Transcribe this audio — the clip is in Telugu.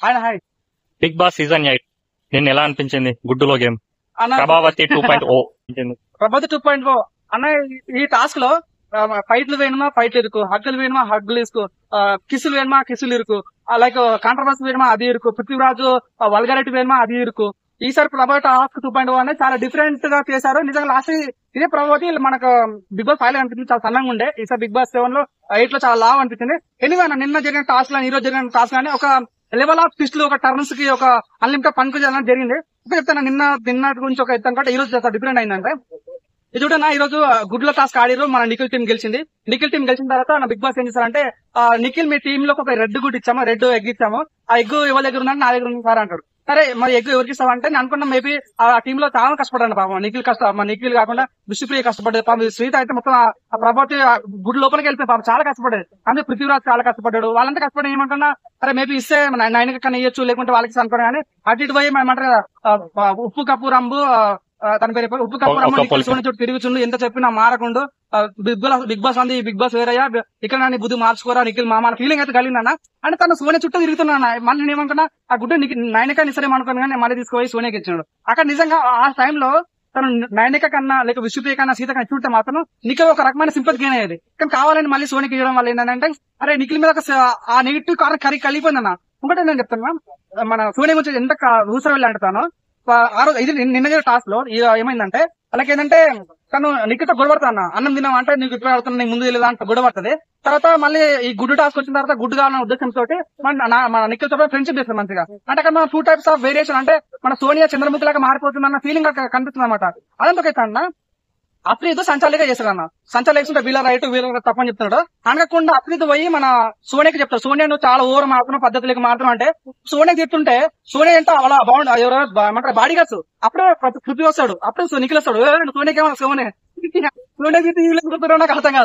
ఆయన హాయ్ బిగ్ బాస్ సీజన్ 8 నిన్న ఎలా అనిపించింది? గుడ్డులో గేమ్ అన్న ప్రభావతి 2.0 అనిపించింది. ప్రభాతి 2.0 అన్న. ఈ టాస్క్ లో ఫైట్లు వేணுమా ఫైట్లు ఇరుకు, హగ్గులు వేணுమా హగ్గులు ఇరుకు, కిసులు వేணுమా కిసులు ఇరుకు, లైక్ కాంట్రవర్సీ వేணுమా అది ఇరుకు, పృథ్వీరాజు వల్గారిటీ వేணுమా అది ఇరుకు. ఈసారి ప్రభావి టాస్క్ 2.0 అనేది చాలా డిఫరెంట్ గా చేశారు. నిజంగా లాస్ట్ ఇదే ప్రభావతి మనకు బిగ్ బాస్ 5 లో అనిపించింది చాలా సన్నంగా ఉండే. ఈసారి బిగ్ బాస్ 7 లో 8 లో చాలా లావ్ అనిపించింది. ఎనివే నిన్న జరిగిన టాస్క్ కానీ ఈ రోజు జరిగిన టాస్క్ కానీ ఒక లెవెల్ ఆఫ్ ట్విస్ట్ ఒక టర్న్స్ కి ఒక అన్లిమిటెడ్ పనికొచ్చి అనేది జరిగింది. ఇప్పుడు చెప్తాను నిన్న గురించి ఒక ఎత్తాం కాబట్టి ఈ రోజు చాలా డిఫరెంట్ అయిందంటే ఇది చూడన్నా. ఈ రోజు గుడ్ల టాస్క్ ఆడిరు, మన నిఖిల్ టీం గెలిచింది. నిఖిల్ టీం గెలిచిన తర్వాత నా బిగ్ బాస్ ఏం చేశారంటే నిఖిల్ మీ టీమ్ లో ఒక రెడ్ గుడ్ ఇచ్చాము, రెడ్ ఎగ్ ఇచ్చాము. ఆ ఎగ్ ఎవరి దగ్గర ఉందంటే నా దగ్గర ఉంది సార్ అంటారు. సరే మరి ఎగ్ ఎవరికి ఇస్తామంటే నేను అనుకున్నా మేబీ ఆ టీమ్ లో చాలా కష్టపడ్డాను పాపం. నిఖిల్ కాకుండా విష్ణుప్రియ కష్టపడ్డది పాపం. శ్రీత అయితే మొత్తం ఆ ప్రభావతి గుడి లోపలికి వెళ్తే పాపం చాలా కష్టపడేది. అంటే పృథ్వీరాజ్ చాలా కష్టపడ్డాడు. వాళ్ళంతా కష్టపడి ఏమంటున్నా అరే మేబీ ఇస్తే నైన్కి కన్నా ఇయ్యొచ్చు, లేకుంటే వాళ్ళకి అనుకోరు. కానీ అటు ఇటు పోయి ఏమంటారు కదా ఉప్పు కప్పు రంబు తన పేరు ఉప్పు కప్పు రంబు నిఖిల్ సోని చోటు తిరుగుచుండు, ఎంత చెప్పినా మారకుండు. బిగ్ బాస్ అంది బిగ్ బాస్ వేరయ్యా, ఇక్కడ నా బుద్ధి మార్చుకోరా నిఖిల్ మామ ఫీలింగ్ అయితే కలిగిందన్న. అంటే తన సోనియా చుట్టూ తిరుగుతున్నా. మళ్ళీ నేను ఏమనుకున్నా ఆ గుడ్డ నైనికా సరే అనుకున్నాను, కానీ మళ్ళీ తీసుకుపోయి సోనియాకి ఇచ్చినాడు. అక్కడ నిజంగా ఆ టైంలో తను నైనిక కన్నా లేక విష్ణుప్రియ కన్నా సీత కన్నా చూస్తే మాత్రం నిఖిల్ ఒక రకమైన సింపతి గెయిన్ అయ్యేది. కానీ కావాలని మళ్ళీ సోనికి ఇవ్వడం వల్ల ఏంటంటే అరే నిఖిల్ మీద ఆ నెగిటివ్ కర్రీ కలిగిపోయిందన్న. ఇంకోటి నేను చెప్తాను, మన సోనియా గురించి ఎంత ఊసర వెళ్ళి అంటాను. ఆ రోజు ఇది నిన్న జరిగిన టాస్క్ లో ఏమైందంటే అలాగే ఏంటంటే తను నిఖిల్తో గొడవడతాను. అన్నం తిన్నాం అంటే నీకు ఇప్పుడు అవుతున్నా, నీకు ముందు తెలియదు అంటే గొడవడుతుంది. తర్వాత మళ్ళీ ఈ గుడ్డు టాస్క్ వచ్చిన తర్వాత గుడ్డు కావాలన్న ఉద్దేశంతో మన నిఖిల్ తో ఫ్రెండ్షిప్ చేస్తాం మంచిగా. అంటే అక్కడ మనం 2 టైప్స్ ఆఫ్ వేరియేషన్, అంటే మన సోనియా చంద్రముఖి లాగా మారిపోతుంది అన్న ఫీలింగ్ కనిపిస్తుంది అనమాట. అదంతా అన్న అప్రీత్ సంచాలిగా చేస్తాడన్న. సంచాలి వేస్తుంటే వీళ్ళ రైట్ వీళ్ళ తప్పని చెప్తున్నాడు. అనకుండా అప్రీత్ పోయి మన సోనియాకి చెప్తాడు, సోనియా నువ్వు చాలా ఓవర్ మారుతున్నావు, పద్ధతులకి మారుతున్నావు అంటే సోనియా చెప్తుంటే సోనియా అంటే అలా బాగుండు ఎవరో ఏమంటారు బాడీ గార్డ్స్ అప్పుడే పృథ్వీ వస్తాడు, అప్పుడు నిఖిల్ వస్తాడు. సోనియాకి ఏమన్నా సోనియా నాకు అర్థం కాదు.